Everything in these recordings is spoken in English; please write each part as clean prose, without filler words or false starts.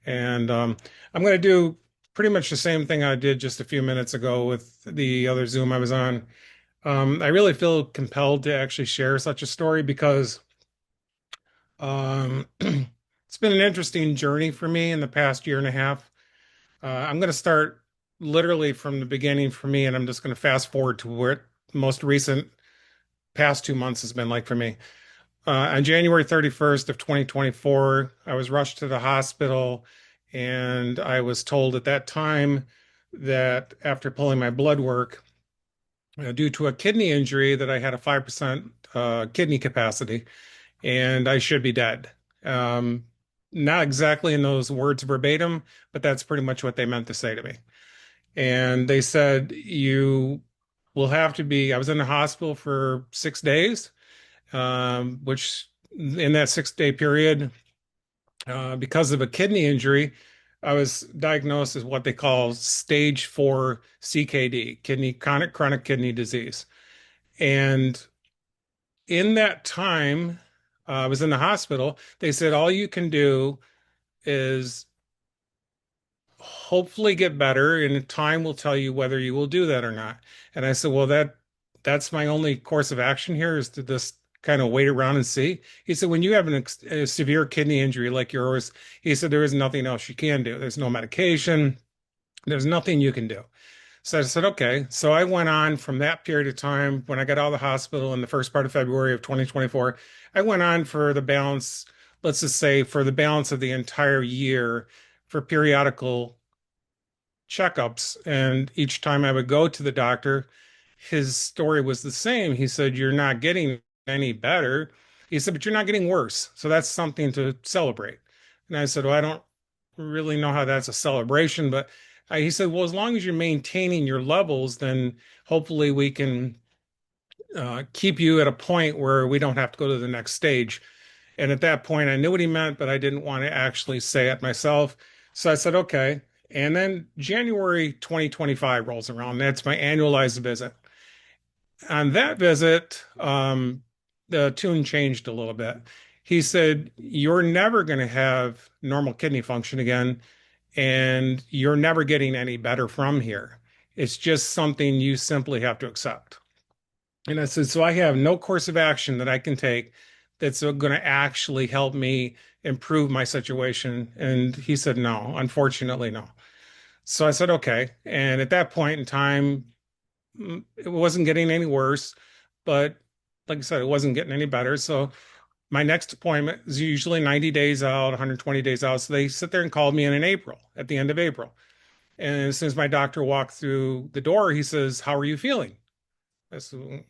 And I'm going to do pretty much the same thing I did just a few minutes ago with the other Zoom I was on. I really feel compelled to actually share such a story because it's been an interesting journey for me in the past year and a half. I'm going to start literally from the beginning for me, and I'm just going to fast forward to where the most recent past 2 months has been like for me. On January 31st of 2024, I was rushed to the hospital, and I was told at that time that after pulling my blood work, due to a kidney injury, that I had a 5% kidney capacity and I should be dead. Um, Not exactly in those words verbatim, but that's pretty much what they meant to say to me. And they said, you will have to be, I was in the hospital for 6 days, which in that 6 day period, because of a kidney injury, I was diagnosed as what they call stage 4 CKD, chronic kidney disease. And in that time, I was in the hospital. They said, all you can do is hopefully get better, and time will tell you whether you will do that or not. And I said, well, that's my only course of action here is to just kind of wait around and see. He said, when you have a severe kidney injury like yours, he said, there is nothing else you can do. There's no medication. There's nothing you can do. So I said, okay. So I went on from that period of time when I got out of the hospital in the first part of February of 2024. I went on for the balance, let's just say for the balance of the entire year for periodical checkups. And each time I would go to the doctor, his story was the same. He said, you're not getting any better. He said, but you're not getting worse. So that's something to celebrate. And I said, well, I don't really know how that's a celebration, but he said, well, as long as you're maintaining your levels, then hopefully we can keep you at a point where we don't have to go to the next stage. And at that point, I knew what he meant, but I didn't want to actually say it myself. So I said, okay. And then January 2025 rolls around. That's my annualized visit. On that visit, the tune changed a little bit. He said, you're never going to have normal kidney function again, and you're never getting any better from here. It's just something you simply have to accept. And I said, so I have no course of action that I can take that's going to actually help me improve my situation. And he said, no, unfortunately, no. So I said, okay. And at that point in time, it wasn't getting any worse, but like I said, it wasn't getting any better. So my next appointment is usually 90 days out, 120 days out. So they sit there and called me in April, at the end of April. And as soon as my doctor walked through the door, he says, how are you feeling? I said,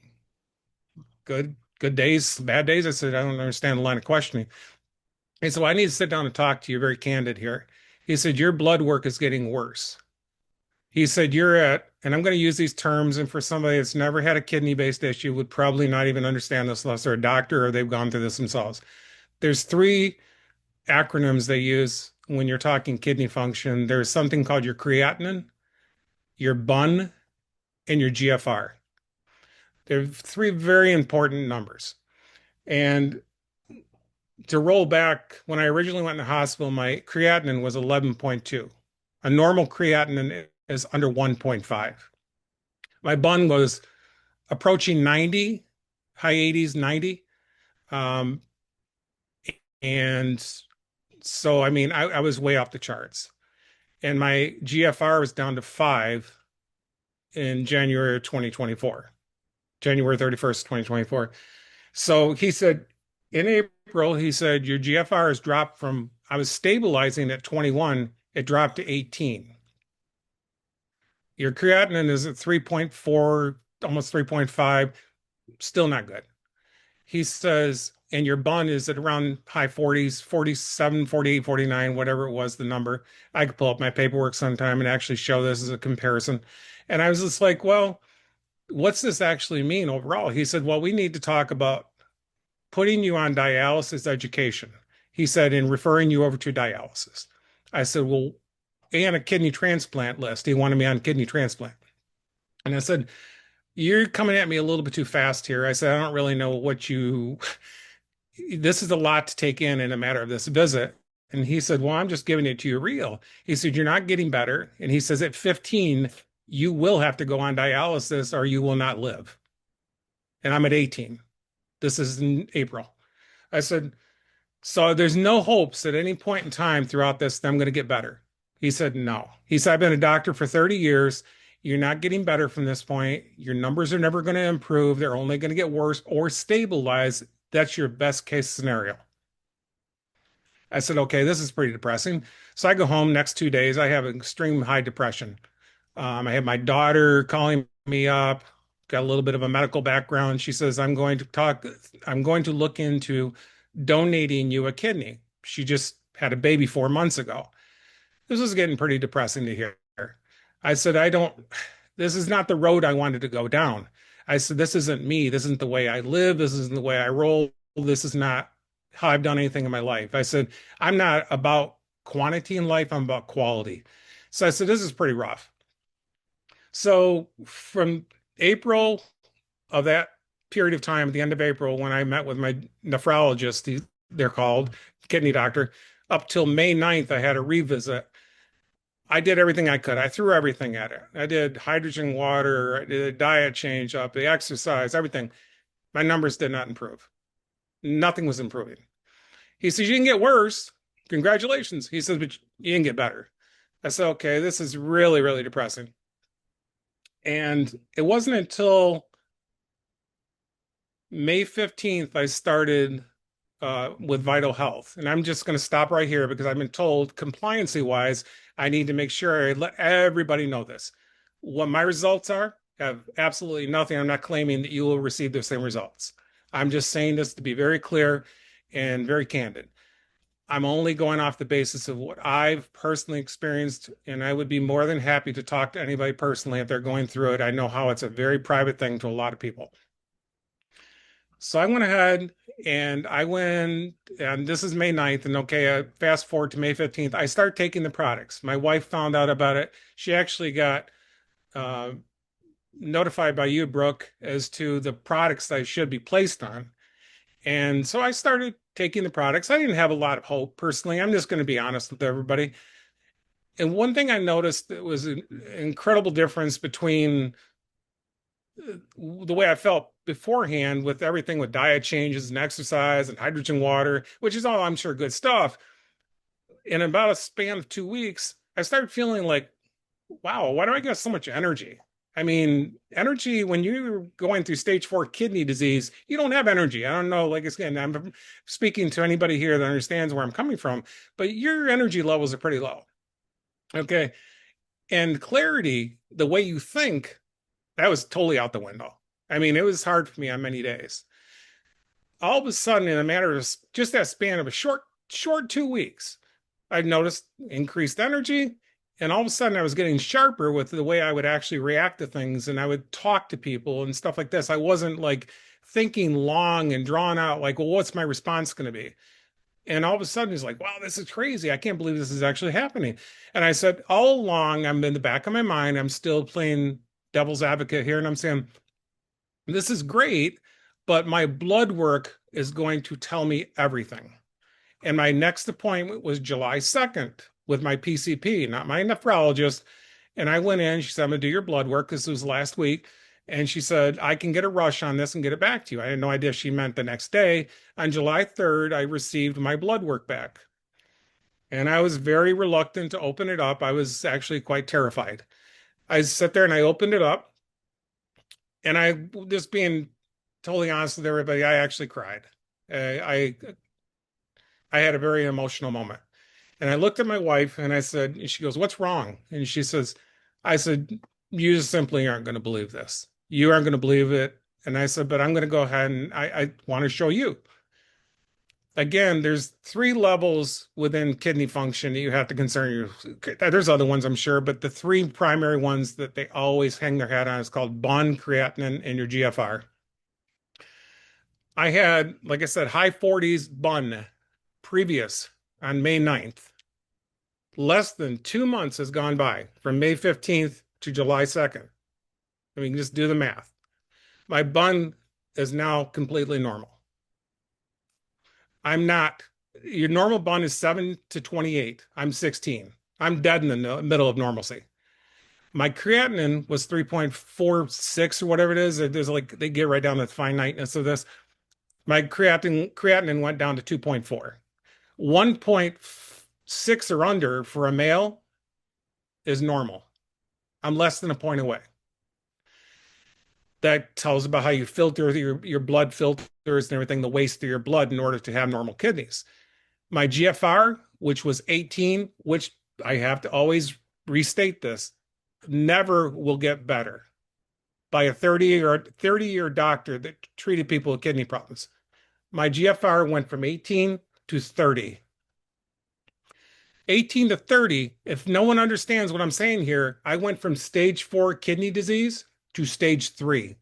good days, bad days. I said, I don't understand the line of questioning. He said, well, I need to sit down and talk to you very candid here. He said, your blood work is getting worse. He said, you're at, and I'm going to use these terms, and for somebody that's never had a kidney-based issue would probably not even understand this unless they're a doctor or they've gone through this themselves. There's three acronyms they use when you're talking kidney function. There's something called your creatinine, your BUN, and your GFR. They're three very important numbers. And to roll back, when I originally went in the hospital, my creatinine was 11.2. A normal creatinine is under 1.5. My BUN was approaching 90, high 80s, 90. Um, and so, I mean, I was way off the charts. And my GFR was down to 5 in January of 2024, January 31st, 2024. So he said, in April, he said, your GFR has dropped from, I was stabilizing at 21, it dropped to 18. Your creatinine is at 3.4, almost 3.5, still not good. He says, and your bun is at around high 40s, 47, 48, 49, whatever it was, the number. I could pull up my paperwork sometime and actually show this as a comparison. And I was just like, well, what's this actually mean overall? He said, well, we need to talk about putting you on dialysis education. He said, and referring you over to dialysis. I said, well, and a kidney transplant list. He wanted me on kidney transplant. And I said, you're coming at me a little bit too fast here. I said, I don't really know what you, this is a lot to take in a matter of this visit. And he said, well, I'm just giving it to you real. He said, you're not getting better. And he says, at 15, you will have to go on dialysis or you will not live. And I'm at 18. This is in April. I said, so there's no hopes at any point in time throughout this that I'm going to get better. He said, no. He said, I've been a doctor for 30 years. You're not getting better from this point. Your numbers are never going to improve. They're only going to get worse or stabilize. That's your best case scenario. I said, okay, this is pretty depressing. So I go home next 2 days. I have extreme high depression. I have my daughter calling me up, got a little bit of a medical background. She says, I'm going to look into donating you a kidney. She just had a baby 4 months ago. This was getting pretty depressing to hear. I said, this is not the road I wanted to go down. I said, this isn't me. This isn't the way I live. This isn't the way I roll. This is not how I've done anything in my life. I said, I'm not about quantity in life. I'm about quality. So I said, this is pretty rough. So from April of that period of time, at the end of April, when I met with my nephrologist, they're called kidney doctor, up till May 9th, I had a revisit. I did everything I could. I threw everything at it. I did hydrogen water, I did a diet change up, the exercise, everything. My numbers did not improve. Nothing was improving. He says, you didn't get worse. Congratulations. He says, but you didn't get better. I said, okay, this is really, really depressing. And it wasn't until May 15th I started with Vital Health. And I'm just going to stop right here because I've been told compliancy wise, I need to make sure I let everybody know this. What my results are have absolutely nothing. I'm not claiming that you will receive the same results. I'm just saying this to be very clear and very candid. I'm only going off the basis of what I've personally experienced, and I would be more than happy to talk to anybody personally if they're going through it. I know how it's a very private thing to a lot of people. So I went ahead and I went, and this is May 9th, and okay, fast forward to May 15th, I start taking the products. My wife found out about it. She actually got uh, notified by you, Brooke, as to the products that I should be placed on. And so I started taking the products. I didn't have a lot of hope personally. I'm just going to be honest with everybody. And one thing I noticed that was an incredible difference between the way I felt beforehand with everything with diet changes and exercise and hydrogen water, which is all I'm sure good stuff. In about a span of 2 weeks, I started feeling like, wow, why do I get so much energy? I mean, energy when you're going through stage 4 kidney disease, you don't have energy. I don't know, like again, I'm speaking to anybody here that understands where I'm coming from, but your energy levels are pretty low. Okay. And clarity, the way you think, that was totally out the window. I mean, it was hard for me on many days. All of a sudden, in a matter of just that span of a short 2 weeks, I noticed increased energy. And all of a sudden, I was getting sharper with the way I would actually react to things. And I would talk to people and stuff like this. I wasn't like thinking long and drawn out, like, well, what's my response going to be? And all of a sudden, he's like, wow, this is crazy. I can't believe this is actually happening. And I said, all along, I'm in the back of my mind, I'm still playing devil's advocate here. And I'm saying, this is great, but my blood work is going to tell me everything. And my next appointment was July 2nd with my PCP, not my nephrologist. And I went in, she said, I'm going to do your blood work. This was last week. And she said, I can get a rush on this and get it back to you. I had no idea she meant the next day. On July 3rd, I received my blood work back. And I was very reluctant to open it up. I was actually quite terrified. I sat there and I opened it up. And I, just being totally honest with everybody, I actually cried. I had a very emotional moment. And I looked at my wife and I said, and she goes, what's wrong? And she says, I said, you just simply aren't going to believe this. You aren't going to believe it. And I said, but I'm going to go ahead and I want to show you. Again, there's 3 levels within kidney function that you have to concern you. There's other ones, I'm sure, but the 3 primary ones that they always hang their hat on is called BUN, creatinine, and your GFR. I had, like I said, high 40s BUN previous on May 9th. Less than 2 months has gone by from May 15th to July 2nd. I mean, just do the math. My BUN is now completely normal. I'm not Your normal bun is 7 to 28. I'm 16. I'm dead in the middle of normalcy. My creatinine was 3.46 or whatever it is. There's like they get right down to the finiteness of this. My creatinine went down to 2.4. 1.6 or under for a male is normal. I'm less than a point away. That tells about how you filter your blood filters and everything, the waste of your blood in order to have normal kidneys. My GFR, which was 18, which I have to always restate this, never will get better by a 30-year doctor that treated people with kidney problems. My GFR went from 18 to 30. 18 to 30, if no one understands what I'm saying here, I went from stage 4 kidney disease to stage 3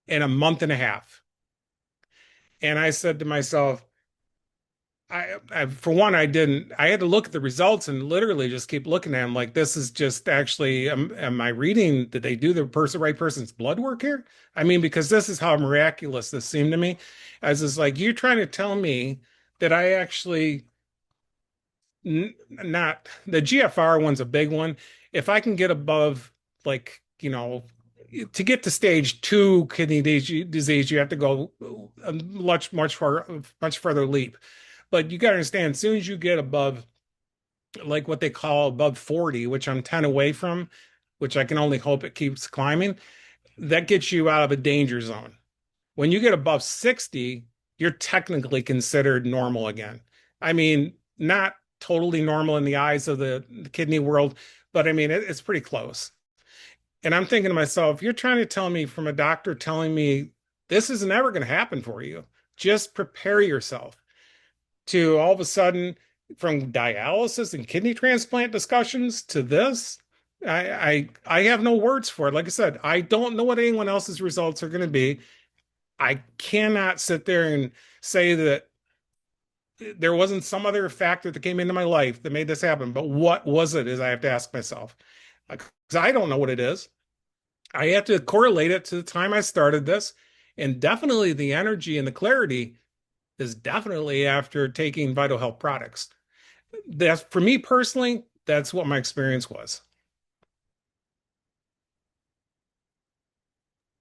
in a month and a half. And I said to myself, for one, I had to look at the results and literally just keep looking at them like, this is just actually, am I reading, did they do the right person's blood work here? I mean, because this is how miraculous this seemed to me. As is like, you're trying to tell me that I actually, not, the GFR one's a big one. If I can get above, like, to get to stage 2 kidney disease, you have to go a much further leap. But you got to understand, as soon as you get above, like what they call above 40, which I'm 10 away from, which I can only hope it keeps climbing, that gets you out of a danger zone. When you get above 60, you're technically considered normal again. I mean, not totally normal in the eyes of the kidney world, but I mean, it's pretty close. And I'm thinking to myself, you're trying to tell me from a doctor telling me this is never going to happen for you. Just prepare yourself to all of a sudden from dialysis and kidney transplant discussions to this. I have no words for it. Like I said, I don't know what anyone else's results are going to be. I cannot sit there and say that there wasn't some other factor that came into my life that made this happen. But what was it is I have to ask myself. Because I don't know what it is. I have to correlate it to the time I started this. And definitely the energy and the clarity is definitely after taking Vital Health products. That's for me personally, that's what my experience was.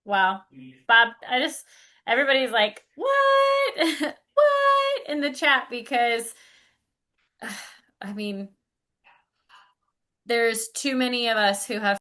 Wow. Bob, everybody's like, what? What in the chat? Because, I mean, there's too many of us who have